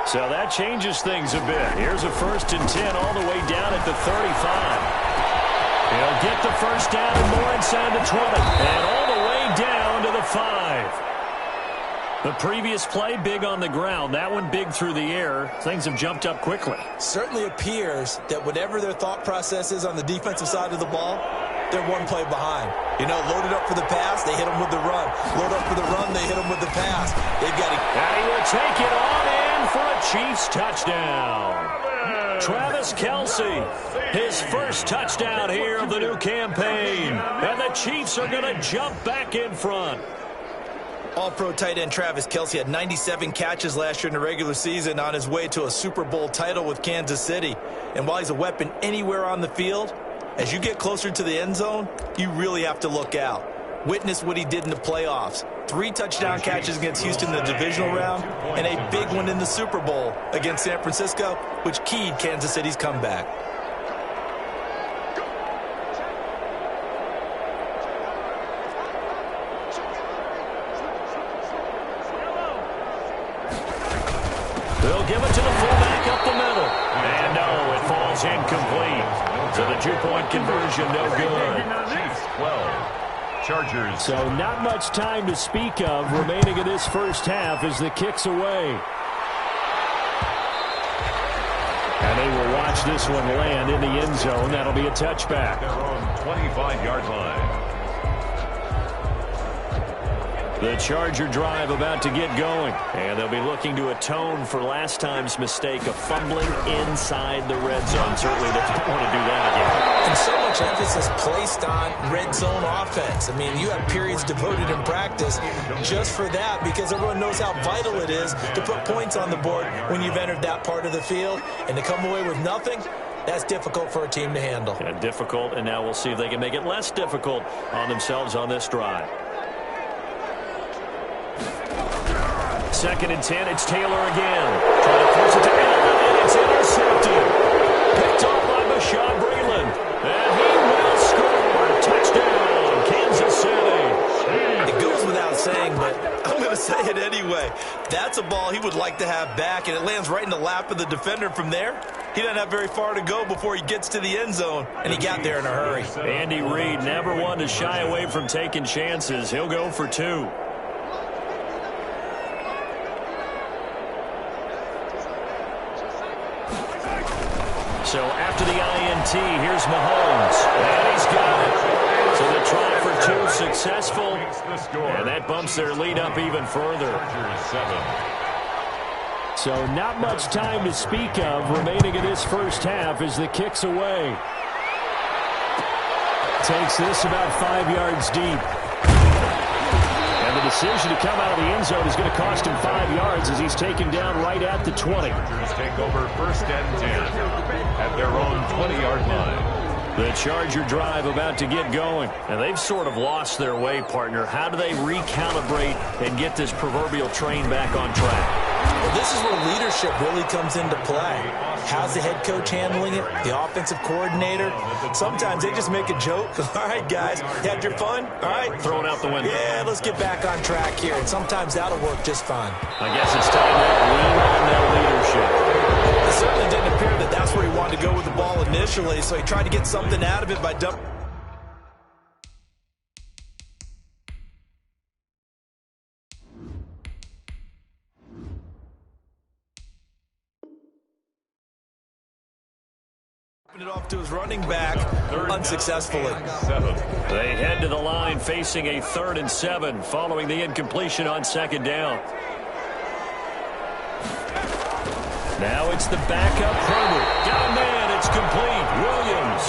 So that changes things a bit. Here's a 1st and 10 all the way down at the 35. He'll get the first down and more inside the 20. And all the way down to the 5. The previous play, big on the ground. That one big through the air. Things have jumped up quickly. Certainly appears that whatever their thought process is on the defensive side of the ball, they're one play behind. You know, loaded up for the pass, they hit them with the run. Load up for the run, they hit them with the pass. They've got to... And he will take it on in for a Chiefs touchdown. Travis Kelce, his first touchdown here of the new campaign. And the Chiefs are going to jump back in front. All-pro tight end Travis Kelce had 97 catches last year in the regular season on his way to a Super Bowl title with Kansas City. And while he's a weapon anywhere on the field, as you get closer to the end zone, you really have to look out. Witness what he did in the playoffs. 3 touchdown catches against Houston in the divisional round, and a big one in the Super Bowl against San Francisco, which keyed Kansas City's comeback. They'll give it to the fullback up the middle. And no, it falls incomplete. So the 2-point conversion, no good. Chiefs 12. Chargers. So not much time to speak of remaining in this first half as the kick's away. And they will watch this one land in the end zone. That'll be a touchback. Their own 25-yard line. The Charger drive about to get going. And they'll be looking to atone for last time's mistake of fumbling inside the red zone. Certainly they don't want to do that again. And so much emphasis placed on red zone offense. I mean, you have periods devoted in practice just for that because everyone knows how vital it is to put points on the board when you've entered that part of the field. And to come away with nothing, that's difficult for a team to handle. Yeah, difficult, and now we'll see if they can make it less difficult on themselves on this drive. 2nd and 10, it's Taylor again. Trying to force it to Allen, and it's intercepted. Picked off by Bashaud Breeland. And he will score. Touchdown, Kansas City. It goes without saying, but I'm going to say it anyway. That's a ball he would like to have back, and it lands right in the lap of the defender from there. He doesn't have very far to go before he gets to the end zone, and he got there in a hurry. Andy Reid never one to shy away from taking chances. He'll go for 2. So after the INT, here's Mahomes. And he's got it. So the try for 2 successful. And that bumps their lead up even further. So not much time to speak of remaining in this first half as the kick's away. Takes this about 5 yards deep. And the decision to come out of the end zone is going to cost him 5 yards as he's taken down right at the 20. Chargers take over 1st and 10 at their own 20-yard line. The Charger drive about to get going. And they've sort of lost their way, partner. How do they recalibrate and get this proverbial train back on track? Well, this is where leadership really comes into play. How's the head coach handling it? The offensive coordinator? Sometimes they just make a joke. All right, guys, you had your fun? All right. Throw it out the window. Yeah, let's get back on track here. And sometimes that'll work just fine. I guess it's time to lean on that leadership. It certainly didn't appear that that's where he wanted to go with the ball initially, so he tried to get something out of it by dumping. It off to his running back unsuccessfully. They head to the line facing a 3rd and 7 following the incompletion on 2nd down. Now it's the backup Herbert. Got a man. It's complete. Williams.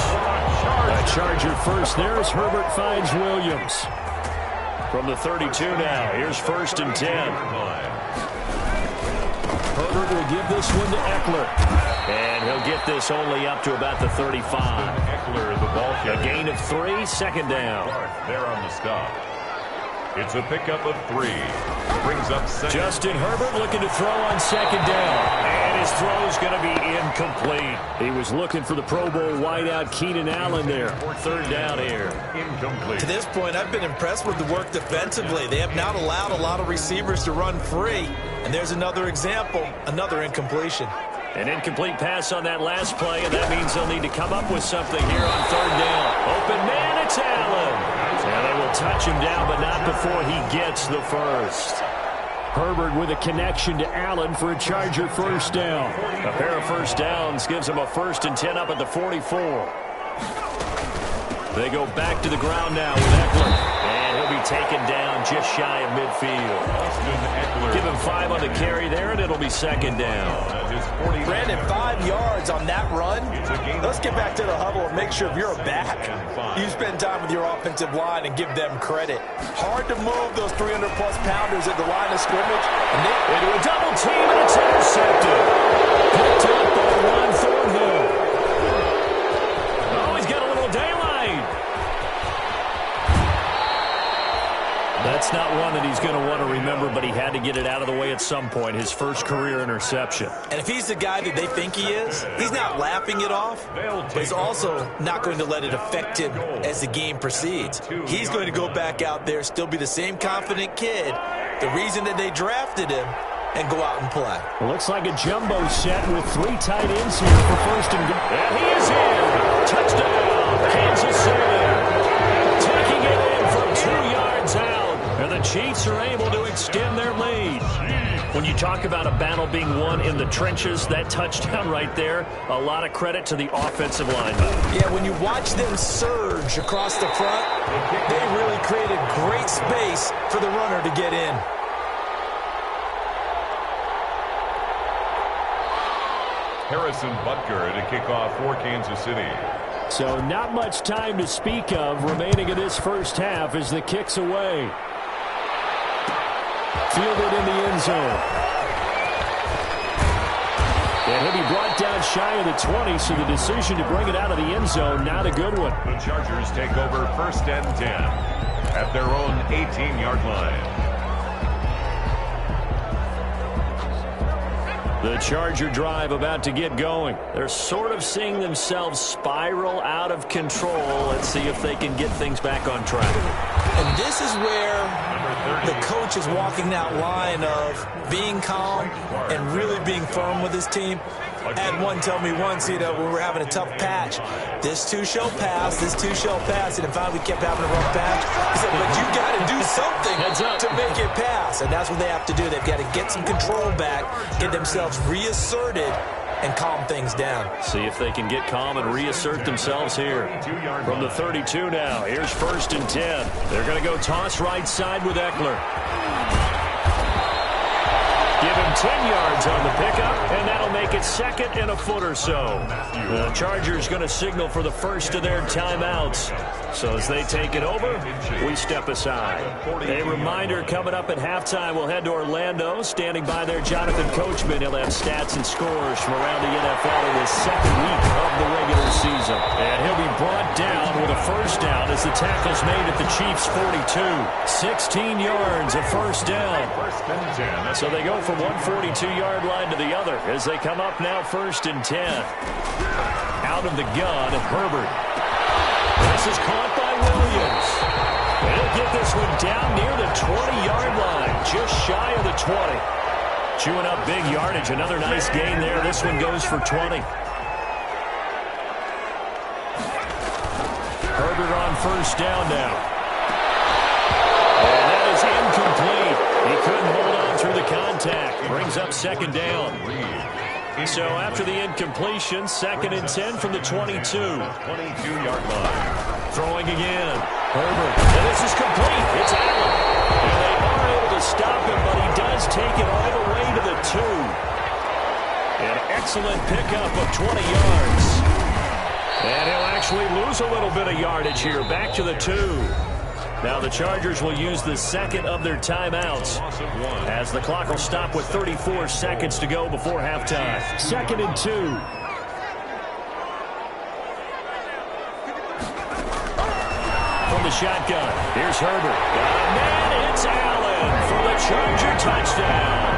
A Charger first. There's Herbert finds Williams. From the 32 now. Here's 1st and 10. Herbert will give this one to Eckler. And he'll get this only up to about the 35. Eckler, the ball carrier. A gain of 3, 2nd down. There on the stop. It's a pickup of 3. Brings up 2nd. Justin Herbert looking to throw on 2nd down. And his throw's going to be incomplete. He was looking for the Pro Bowl wideout Keenan Allen there. Third down here. Incomplete. To this point, I've been impressed with the work defensively. They have not allowed a lot of receivers to run free. And there's another example, another incompletion. An incomplete pass on that last play, and that means they'll need to come up with something here on third down. Open man, it's Allen. And they will touch him down, but not before he gets the first. Herbert with a connection to Allen for a Charger first down. A pair of first downs gives him a 1st and 10 up at the 44. They go back to the ground now with Eckler. And he'll be taken down just shy of midfield. Give him 5 on the carry there, and it'll be second down. Brandon, 5 yards on that run. Let's get back to the huddle and make sure if you're a back, you spend time with your offensive line and give them credit. Hard to move those 300-plus pounders at the line of scrimmage. And into a double team, and it's intercepted. Picked up by Ron Thornhill. Oh, he's got a little daylight. That's not one that he's going to want to remember, but he had to get it out of the way at some point, his first career interception. And if he's the guy that they think he is, he's not laughing it off, but he's also not going to let it affect him as the game proceeds. He's going to go back out there, still be the same confident kid, the reason that they drafted him, and go out and play. It looks like a jumbo set with 3 tight ends here for first and goal. And he is in. Touchdown, Kansas City. Taking it in from 2 yards out. And the Chiefs are able to extend their lead. When you talk about a battle being won in the trenches, that touchdown right there, a lot of credit to the offensive linemen. Yeah, when you watch them surge across the front, they really created great space for the runner to get in. Harrison Butker to kick off for Kansas City. So not much time to speak of remaining in this first half as the kick's away. Fielded in the end zone. And he'll be brought down shy of the 20, so the decision to bring it out of the end zone, not a good one. The Chargers take over 1st and 10 at their own 18-yard line. The Charger drive about to get going. They're sort of seeing themselves spiral out of control. Let's see if they can get things back on track. And this is where the coach is walking that line of being calm and really being firm with his team. I had one tell me once, when we were having a tough patch, this too shall pass, this too shall pass. And finally we kept having a rough patch. He said, but you got to do something to make it pass. And that's what they have to do. They've got to get some control back, get themselves reasserted, and calm things down. See if they can get calm and reassert themselves here. From the 32 now, here's 1st and 10. They're going to go toss right side with Eckler. Give him 10 yards on the pickup, and that'll make it 2nd and a foot or so. The Chargers going to signal for the first of their timeouts. So as they take it over, we step aside. A reminder coming up at halftime, we'll head to Orlando. Standing by there, Jonathan Coachman. He'll have stats and scores from around the NFL in the 2nd week of the regular season. And he'll be brought down with a first down as the tackle's made at the Chiefs' 42. 16 yards, a first down. So they go from one 42-yard line to the other as they come up now 1st and 10. Out of the gun, Herbert. This is caught by Williams. They'll get this one down near the 20-yard line, just shy of the 20. Chewing up big yardage, another nice gain there. This one goes for 20. Herbert on first down now. And that is incomplete. He couldn't hold on through the contact. Brings up 2nd down. So after the incompletion, 2nd and 10 from the 22. 22-yard line. Throwing again. Herbert. And this is complete. It's Allen. And they are able to stop him, but he does take it all the way to the 2. An excellent pickup of 20 yards. And he'll actually lose a little bit of yardage here. Back to the 2. Now the Chargers will use the 2nd of their timeouts as the clock will stop with 34 seconds to go before halftime. 2nd and 2. From the shotgun, here's Herbert. And then it's Allen for the Charger touchdown.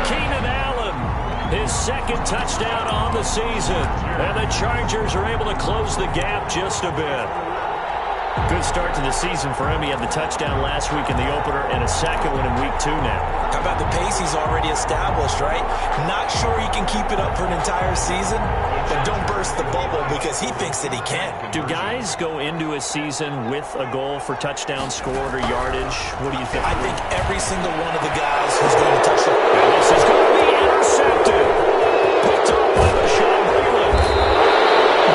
Keenan Allen his second touchdown on the season. And the Chargers are able to close the gap just a bit. Good start to the season for him. He had the touchdown last week in the opener and a second one in week 2 now. How about the pace he's already established, right? Not sure he can keep it up for an entire season, but don't burst the bubble because he thinks that he can. Do guys go into a season with a goal for touchdown scored or yardage? What do you think? I think every single one of the guys who's going to touch it. And this is going to be intercepted. Picked up by Rashawn Breeland.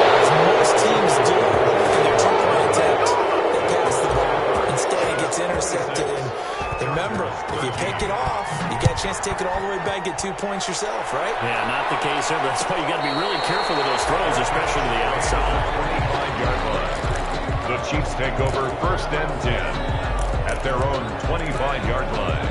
As most teams do in their two-point attempt, they pass the ball. Instead, it gets intercepted. And remember, if you pick it off, you get a chance to take it all the way back, get 2 points yourself, right? Yeah, not the case here. That's why you got to be really careful with those throws, especially to the outside. 25-yard line. The Chiefs take over 1st and 10 at their own 25-yard line.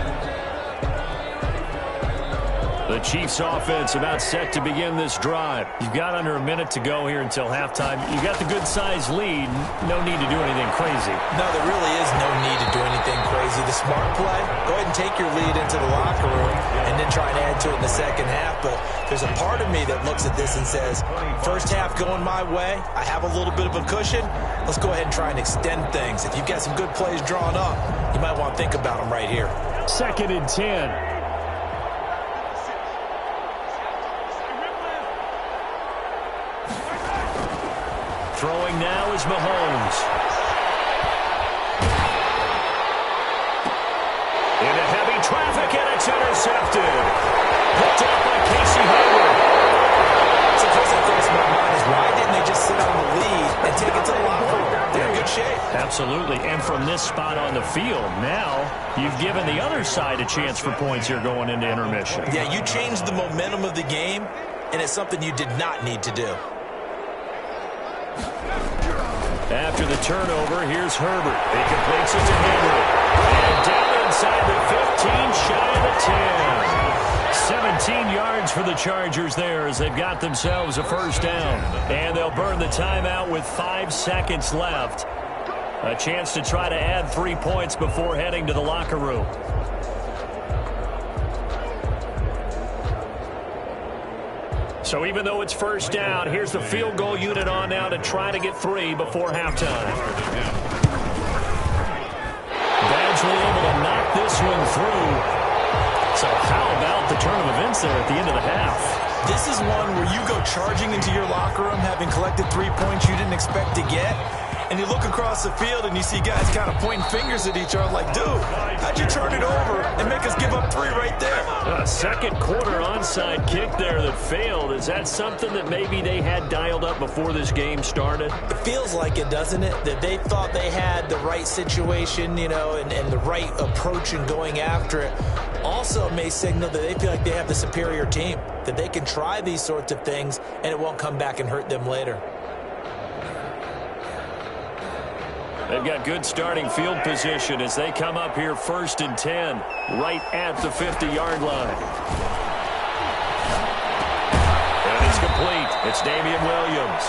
The Chiefs offense about set to begin this drive. You've got under a minute to go here until halftime. You've got the good-sized lead. No need to do anything crazy. No, there really is no need to do anything crazy. The smart play, go ahead and take your lead into the locker room and then try and add to it in the second half. But there's a part of me that looks at this and says, first half going my way, I have a little bit of a cushion. Let's go ahead and try and extend things. If you've got some good plays drawn up, you might want to think about them right here. 2nd and 10. Throwing now is Mahomes. Into heavy traffic, and it's intercepted. Picked up by Casey Hayward. So first thing crossed my mind is why didn't they just sit on the lead and take it to the locker room? They're in good shape. Absolutely. And from this spot on the field, now you've given the other side a chance for points here going into intermission. Yeah, you changed the momentum of the game, and it's something you did not need to do. After the turnover, here's Herbert. He completes it to Henry. And down inside the 15, shy of the 10. 17 yards for the Chargers there as they've got themselves a first down. And they'll burn the timeout with 5 seconds left. A chance to try to add 3 points before heading to the locker room. So even though it's first down, here's the field goal unit on now to try to get 3 before halftime. Badgley able to knock this one through. So how about the turn of events there at the end of the half? This is one where you go charging into your locker room having collected 3 points you didn't expect to get. And you look across the field and you see guys kind of pointing fingers at each other like, dude, how'd you turn it over and make us give up 3 right there? A second quarter onside kick there that failed. Is that something that maybe they had dialed up before this game started? It feels like it, doesn't it? That they thought they had the right situation, you know, and the right approach in going after it. Also may signal that they feel like they have the superior team, that they can try these sorts of things and it won't come back and hurt them later. They've got good starting field position as they come up here 1st and 10, right at the 50-yard line. And it's complete. It's Damian Williams.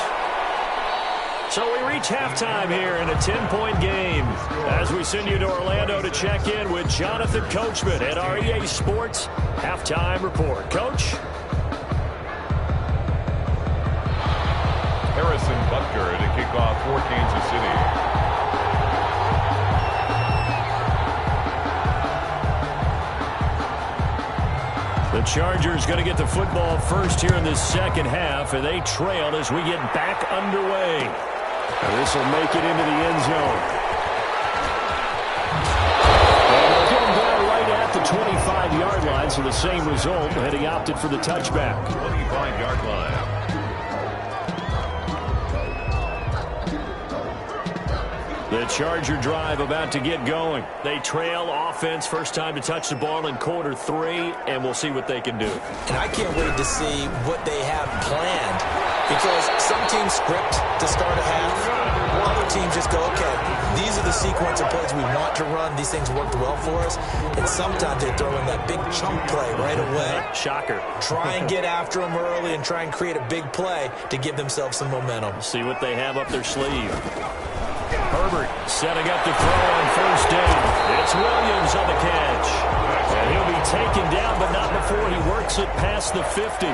So we reach halftime here in a 10-point game as we send you to Orlando to check in with Jonathan Coachman at our EA Sports Halftime Report. Coach? Harrison Butker to kick off for Kansas City. The Chargers going to get the football first here in this second half, and they trail as we get back underway. This will make it into the end zone. And they'll get him down right at the 25-yard line, so the same result, had he opted for the touchback. 25-yard line. The Charger drive about to get going. They trail offense, first time to touch the ball in quarter 3, and we'll see what they can do. And I can't wait to see what they have planned, because some teams script to start a half. Other teams just go, okay, these are the sequence of plays we want to run. These things worked well for us. And sometimes they throw in that big chunk play right away. Shocker. Try and get after them early and try and create a big play to give themselves some momentum. See what they have up their sleeve. Herbert setting up to throw on first down. It's Williams on the catch. And he'll be taken down, but not before he works it past the 50.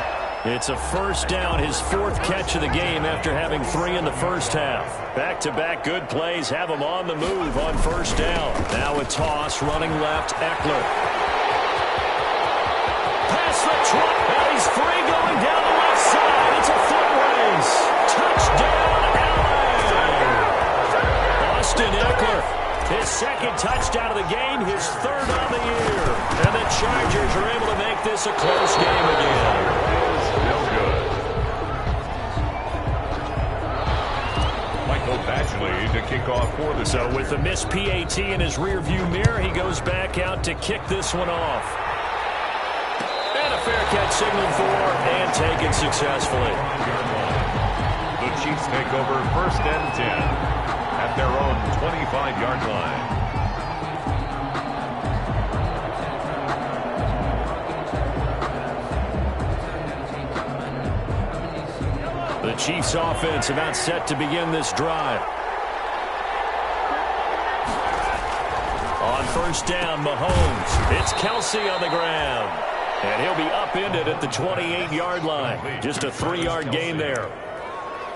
It's a first down, his fourth catch of the game after having 3 in the first half. Back-to-back good plays have him on the move on first down. Now a toss, running left, Eckler. Pass the 20, and he's free going down the left side. It's a foot race. Touchdown, Allen! Austin Eckler, his second touchdown of the game, his third on the year. And the Chargers are able to make this a close game again. Still good. Michael Badgley to kick off for the So with the missed PAT in his rearview mirror, he goes back out to kick this one off. And a fair catch signaled for and taken successfully. The Chiefs take over first and 10 at their own 25-yard line. The Chiefs offense about set to begin this drive. On first down, Mahomes. It's Kelsey on the ground. And he'll be upended at the 28-yard line. Just a 3-yard gain there.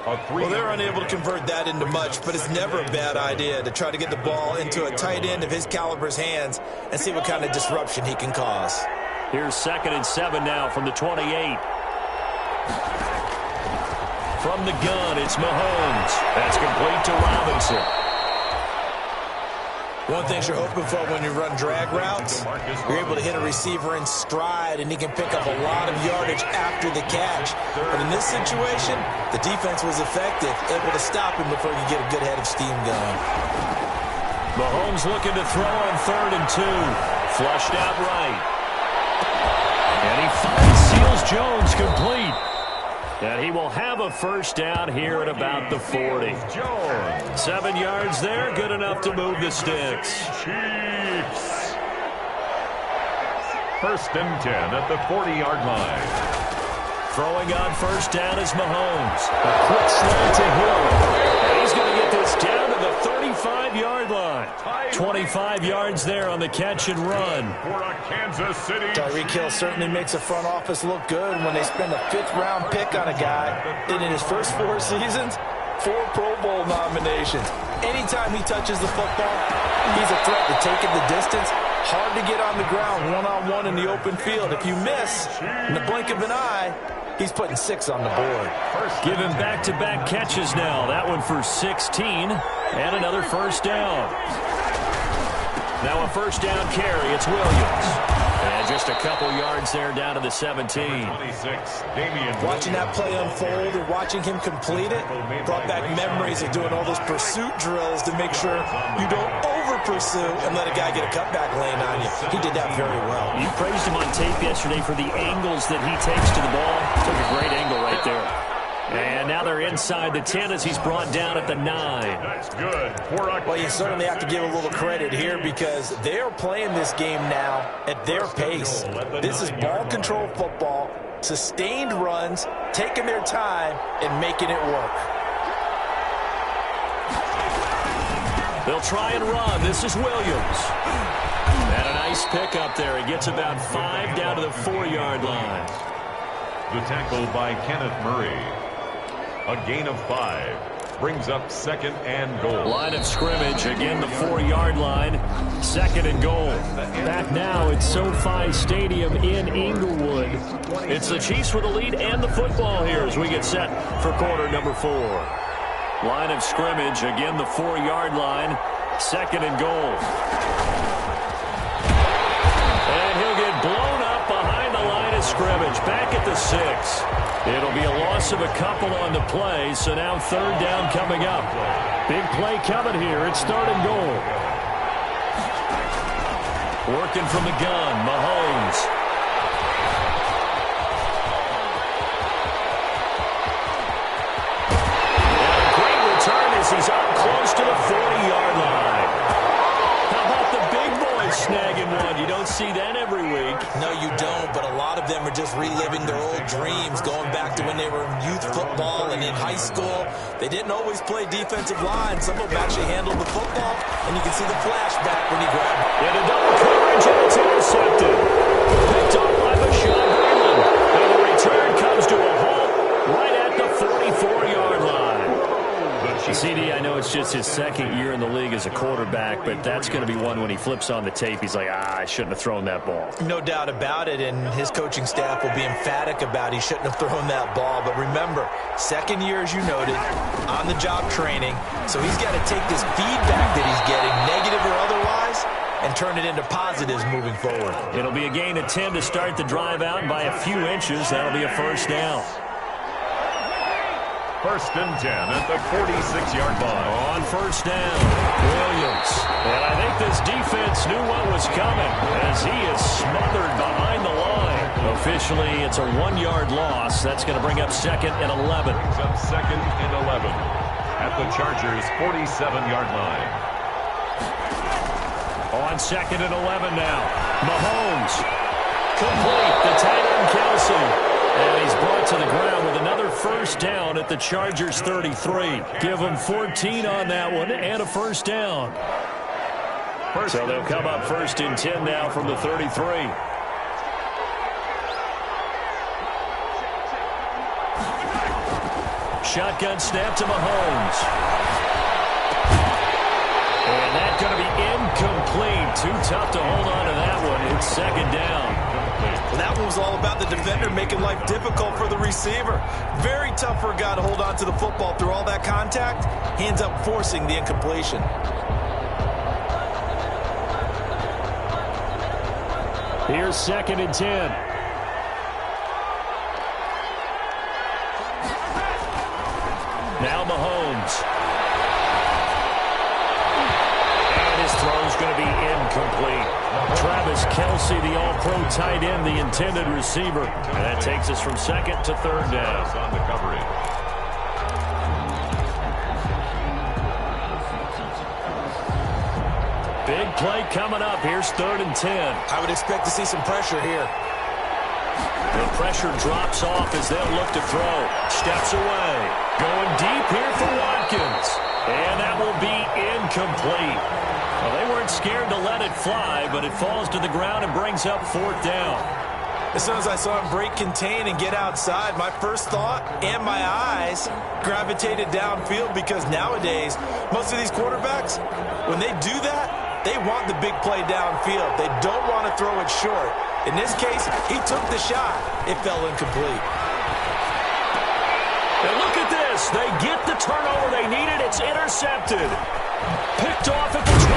Well, they're unable to convert that into much, but it's never a bad idea to try to get the ball into a tight end of his caliber's hands and see what kind of disruption he can cause. Here's 2nd and 7 now from the 28. From the gun, it's Mahomes. That's complete to Robinson. One thing you're hoping for when you run drag routes, you're able to hit a receiver in stride, and he can pick up a lot of yardage after the catch. But in this situation, the defense was effective, able to stop him before he could get a good head of steam going. Mahomes looking to throw on 3rd and 2. Flushed out right. And he finds Seals Jones complete. And he will have a first down here at about the 40. 7 yards there, good enough to move the sticks. Chiefs. First and 10 at the 40-yard line. Throwing on first down is Mahomes. A quick slant to Hill. And he's going to get this down to the 35-yard line. 25 yards there on the catch and run. For a Kansas City. Tyreek Hill certainly makes the front office look good when they spend a 5th-round pick on a guy. And in his first 4 seasons, 4 Pro Bowl nominations. Anytime he touches the football, he's a threat to take it the distance. Hard to get on the ground one-on-one in the open field. If you miss, in the blink of an eye, he's putting 6 on the board. Give him back-to-back catches now. That one for 16 and another first down. Now a first down carry. It's Williams. And just a couple yards there down to the 17. 26, Watching that play unfold and watching him complete it brought back memories of doing all those pursuit drills to make sure you don't over-pursue and let a guy get a cutback lane on you. He did that very well. You praised him on tape yesterday for the angles that he takes to the ball. Took a great angle right there. And now they're inside the 10 as he's brought down at the 9. That's good. Well, you certainly have to give a little credit here because they are playing this game now at their pace. This is ball control football, sustained runs, taking their time, and making it work. They'll try and run. This is Williams. And a nice pickup there. He gets about 5 down to the 4-yard line. The tackle by Kenneth Murray. A gain of 5. Brings up 2nd and goal. Line of scrimmage, again the 4-yard line. 2nd and goal. Back now at SoFi Stadium in Inglewood. It's the Chiefs with the lead and the football here as we get set for quarter number 4. Line of scrimmage, again the 4-yard line. 2nd and goal. And he'll get blown up behind the line of scrimmage. Back at the 6. It'll be a loss of a couple on the play, so now 3rd down coming up. Big play coming here. It's 3rd and goal. Working from the gun, Mahomes. And a great return as he's up close to the 40-yard line. How about the big boys snagging one? You don't see that every week. No, you don't, but a lot of them are just reliving their old dreams, going back to when they were in youth football and in high school. They didn't always play defensive line. Some of them actually handled the football, and you can see the flashback when he grabbed it. And a double coverage, and it's intercepted. Picked off by Bashaud Breeland. And the return comes to a halt right at the 44-yard line. CD, I know it's just his second year in the league as a quarterback, but that's going to be one when he flips on the tape, he's like, I shouldn't have thrown that ball. No doubt about it, and his coaching staff will be emphatic about he shouldn't have thrown that ball. But remember, second year, as you noted, on-the-job training, so he's got to take this feedback that he's getting, negative or otherwise, and turn it into positives moving forward. It'll be a gain of 10 to start the drive out, and by a few inches, that'll be a first down. First and 10 at the 46-yard line. On first down, Williams. And I think this defense knew what was coming as he is smothered behind the line. Officially, it's a 1-yard loss. That's going to bring up second and 11. Brings up second and 11 at the Chargers' 47-yard line. On second and 11 now. Mahomes. Complete. The tight end, Kelsey. And he's brought to the ground with another first down at the Chargers' 33. Give them 14 on that one and a first down. So they'll come up first and 10 now from the 33. Shotgun snap to Mahomes. And that's going to be incomplete. Too tough to hold on to that one. It's second down. Well, that one was all about the defender making life difficult for the receiver. Very tough for a guy to hold on to the football through all that contact. He ends up forcing the incompletion. Here's second and 10. Now Mahomes. And his throw's going to be incomplete. Travis Kelsey, the all-pro tight end, the intended receiver. And that takes us from second to third down. On the coverage. Big play coming up. Here's third and 10. I would expect to see some pressure here. The pressure drops off as they'll look to throw. Steps away. Going deep here for Watkins. And that will be incomplete. Well, they weren't scared to let it fly, but it falls to the ground and brings up fourth down. As soon as I saw him break contain and get outside, my first thought and my eyes gravitated downfield because nowadays, most of these quarterbacks, when they do that, they want the big play downfield. They don't want to throw it short. In this case, he took the shot. It fell incomplete. And look at this. They get the turnover they needed. It's intercepted. Picked off at the 21.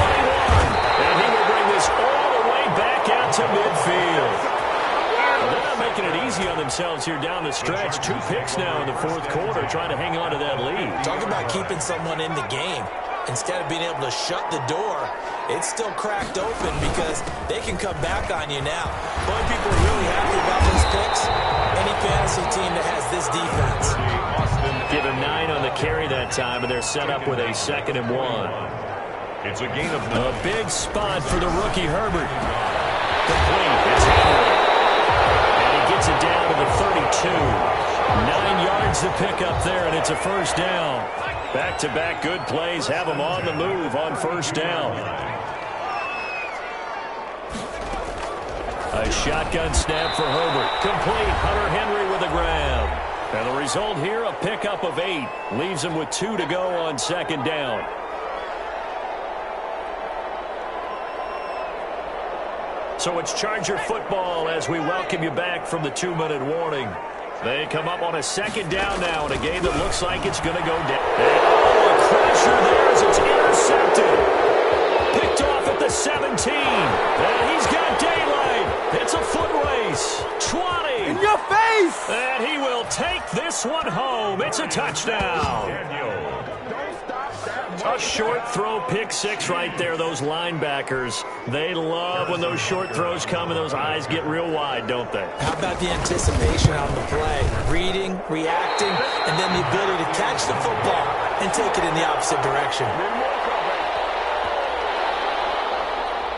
And he will bring this all the way back out to midfield. Well, they're not making it easy on themselves here down the stretch. 2 picks now in the fourth quarter, trying to hang on to that lead. Talk about keeping someone in the game. Instead of being able to shut the door, it's still cracked open because they can come back on you now. The only people are really happy about those picks, any fantasy team that has this defense. Give him 9 on the carry that time, and they're set up with a second and 1. It's a gain of 9. A big spot for the rookie Herbert. Complete. It's Henry. And he gets it down to the 32. 9 yards to pick up there, and it's a first down. Back-to-back good plays have them on the move on first down. A shotgun snap for Herbert. Complete. Hunter Henry with a grab. And the result here, a pickup of 8. Leaves him with 2 to go on second down. So it's Charger football as we welcome you back from the 2-minute warning. They come up on a second down now in a game that looks like it's going to go down. Oh, a crusher there as it's intercepted. Picked off at the 17. And he's got daylight. It's a foot race. 20. In your face! And he will take this one home. It's a touchdown. A short throw, pick 6 right there. Those linebackers, they love when those short throws come and those eyes get real wide, don't they? How about the anticipation on the play? Reading, reacting, and then the ability to catch the football and take it in the opposite direction.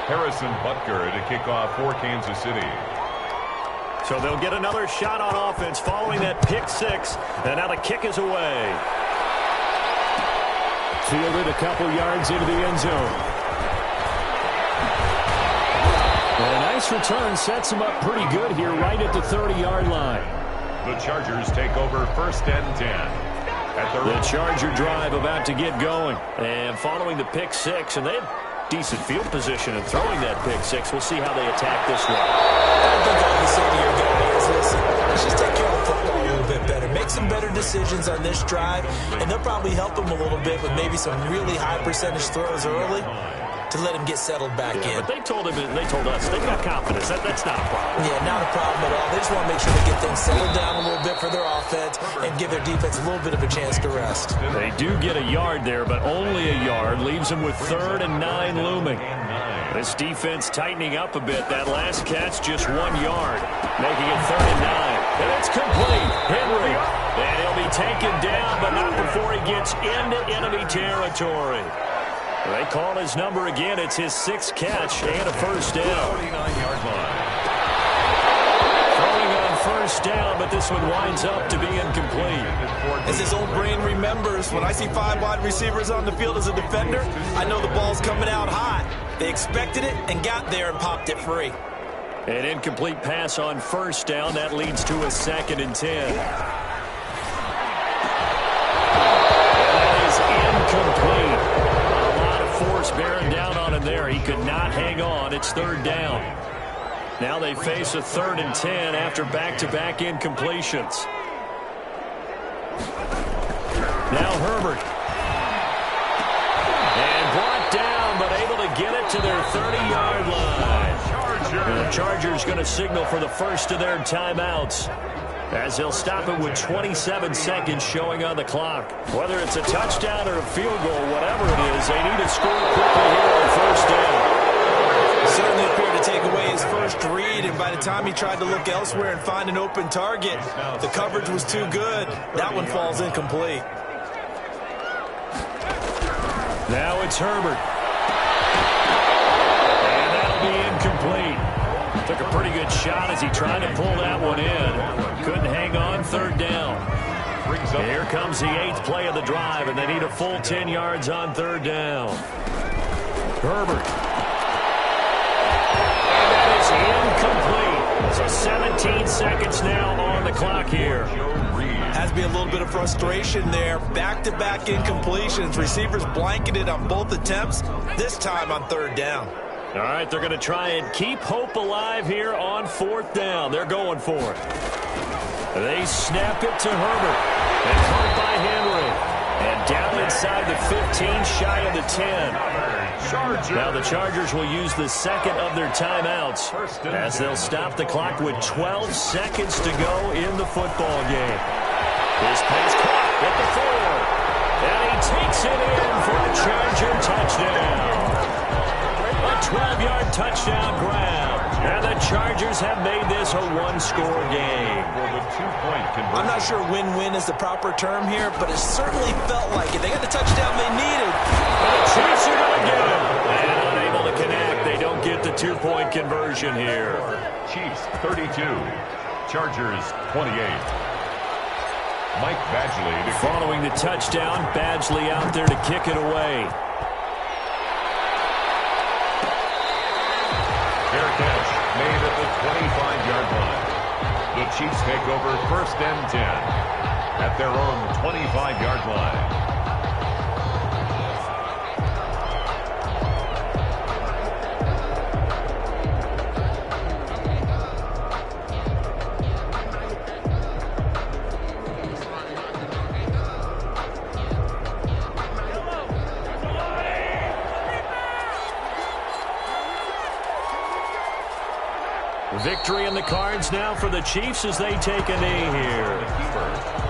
Harrison Butker to kick off for Kansas City. So they'll get another shot on offense following that pick 6. And now the kick is away. Fielded a couple yards into the end zone. And nice return sets them up pretty good here right at the 30-yard line. The Chargers take over 1st and 10. The Charger drive about to get going. And following the pick six, and they had decent field position in throwing that pick six. We'll see how they attack this one. I think all you say to your guy is, listen, let's just take care of the football a little bit better. Make some better decisions on this drive, and they'll probably help him a little bit with maybe some really high percentage throws early to let him get settled back in. But they told him, and they told us, they've got confidence. That's not a problem. Yeah, not a problem at all. They just want to make sure they get things settled down a little bit for their offense and give their defense a little bit of a chance to rest. They do get a yard there, but only a yard. Leaves them with 3rd and 9 looming. This defense tightening up a bit. That last catch, just 1 yard, making it 3rd and 9. And it's complete. Henry. And he'll be taken down, but not before he gets into enemy territory. They call his number again. It's his 6th catch and a 1st down. 49-yard line. Throwing on 1st down, but this one winds up to be incomplete. As his old brain remembers, when I see 5 wide receivers on the field as a defender, I know the ball's coming out hot. They expected it and got there and popped it free. An incomplete pass on 1st down. That leads to a 2nd and 10. And that is incomplete. Force bearing down on him there. He could not hang on. It's 3rd down. Now they face a 3rd and 10 after back-to-back incompletions. Now Herbert. And brought down, but able to get it to their 30-yard line. And the Chargers going to signal for the first of their timeouts, as they'll stop it with 27 seconds showing on the clock. Whether it's a touchdown or a field goal, whatever it is, they need to score quickly here on 1st down. Certainly appeared to take away his first read, and by the time he tried to look elsewhere and find an open target, the coverage was too good. That one falls incomplete. Now it's Herbert. And that'll be incomplete. Took a pretty good shot as he tried to pull that one in. Couldn't hang on. 3rd down. Here comes the 8th play of the drive, and they need a full 10 yards on 3rd down. Herbert. And that is incomplete. So 17 seconds now on the clock here. Has to be a little bit of frustration there. Back-to-back incompletions. Receivers blanketed on both attempts, this time on 3rd down. All right, they're going to try and keep hope alive here on 4th down. They're going for it. They snap it to Herbert. And caught by Henry. And down inside the 15, shy of the 10. Now the Chargers will use the 2nd of their timeouts, as they'll stop the clock with 12 seconds to go in the football game. This pass caught at the 4. And he takes it in for a Charger touchdown. A 12-yard touchdown grab. And the Chargers have made this a 1-score game. I'm not sure win-win is the proper term here, but it certainly felt like it. They got the touchdown they needed. And the Chiefs are going to get it. And unable to connect. They don't get the 2-point conversion here. Chiefs 32. Chargers 28. Mike Badgley. Following the touchdown, Badgley out there to kick it away. Fair catch made at the 25-yard line. The Chiefs take over 1st and 10 at their own 25-yard line. Victory in the cards now for the Chiefs as they take a knee here.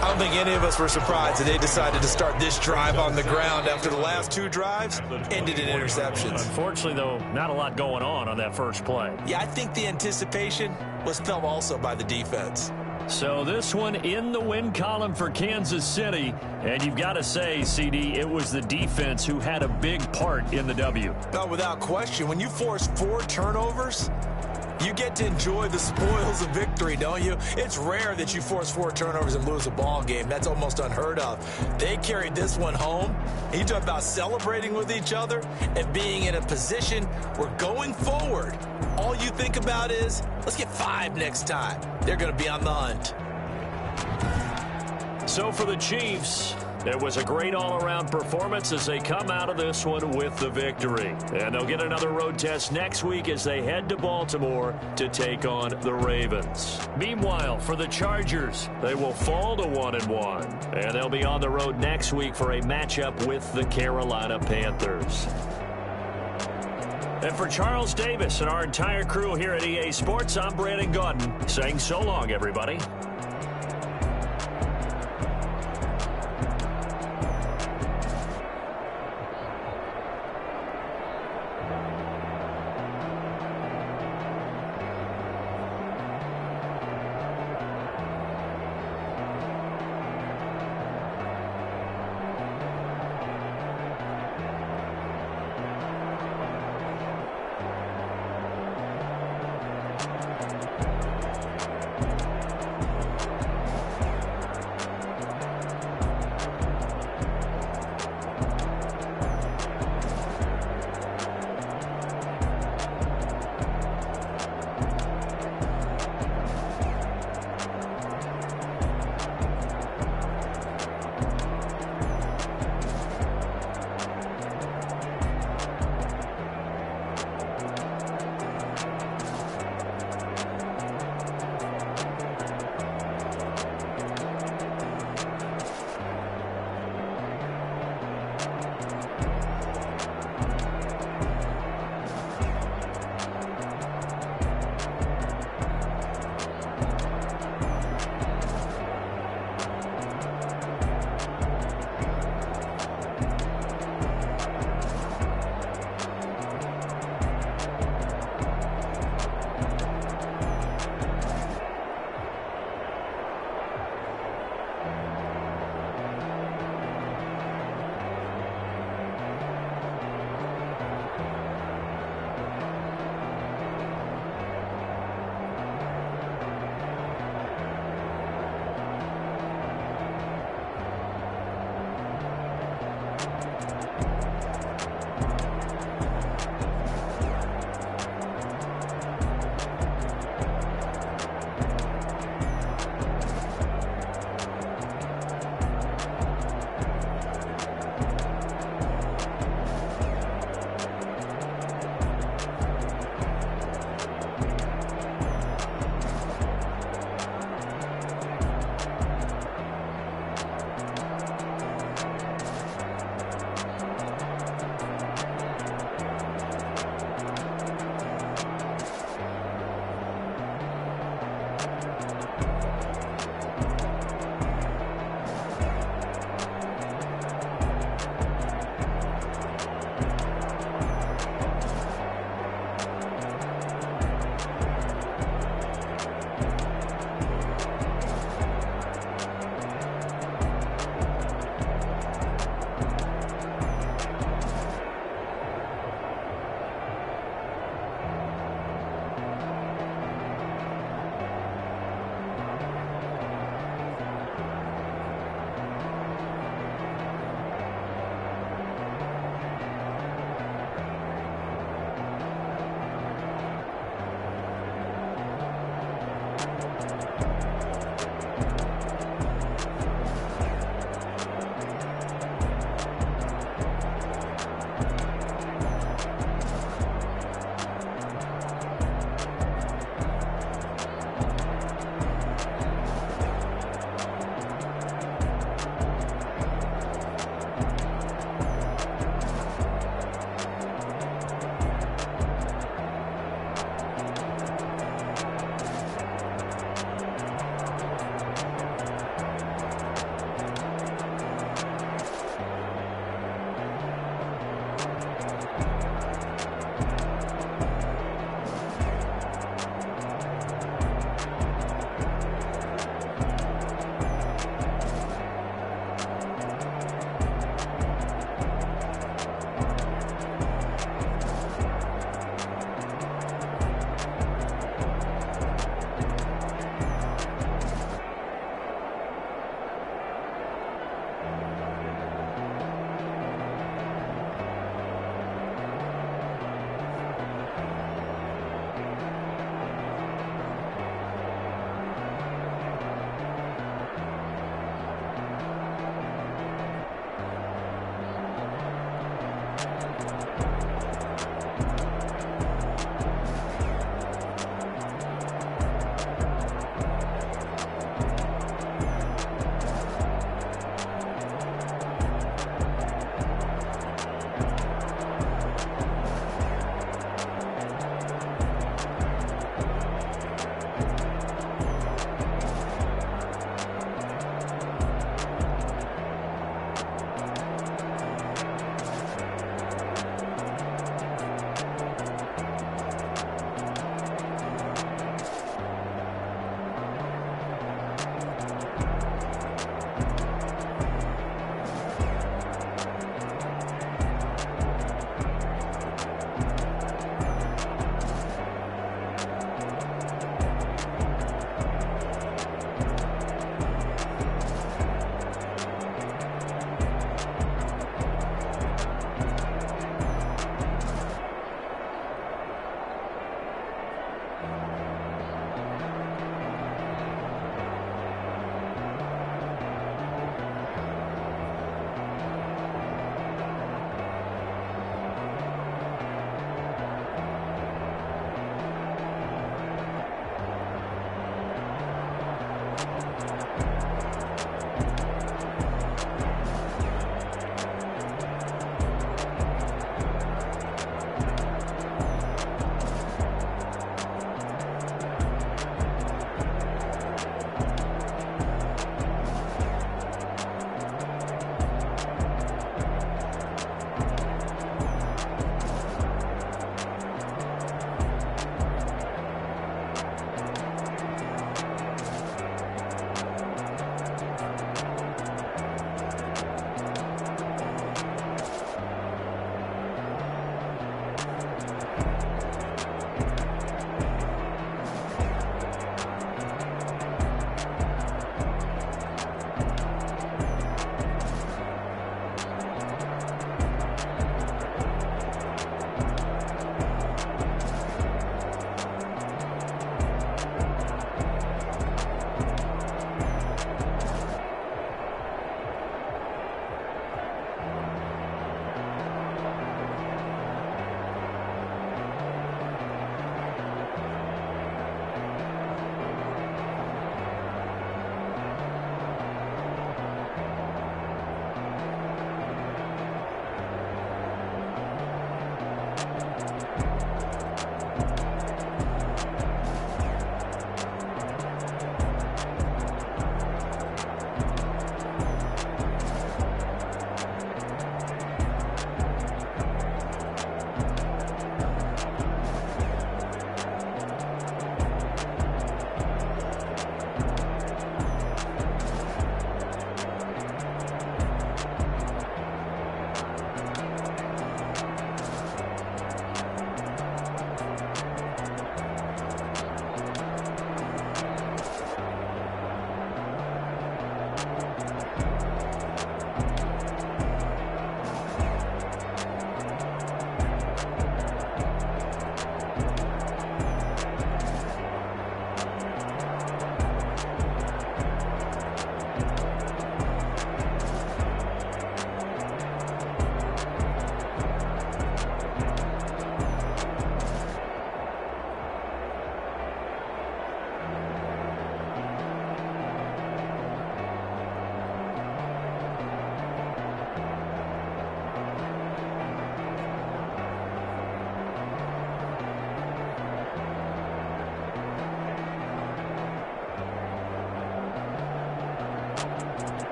I don't think any of us were surprised that they decided to start this drive on the ground after the last 2 drives ended in interceptions. Unfortunately, though, not a lot going on that first play. Yeah, I think the anticipation was felt also by the defense. So this one in the win column for Kansas City. And you've got to say, CD, it was the defense who had a big part in the W. No, without question. When you force 4 turnovers, You get to enjoy the spoils of victory, don't you? It's rare that you force 4 turnovers and lose a ball game. That's almost unheard of. They carried this one home. You talk about celebrating with each other and being in a position where going forward, all you think about is, let's get 5 next time. They're going to be on the hunt. So for the Chiefs, it was a great all-around performance as they come out of this one with the victory. And they'll get another road test next week as they head to Baltimore to take on the Ravens. Meanwhile, for the Chargers, they will fall to 1-1. And they'll be on the road next week for a matchup with the Carolina Panthers. And for Charles Davis and our entire crew here at EA Sports, I'm Brandon Gaudin saying so long, everybody.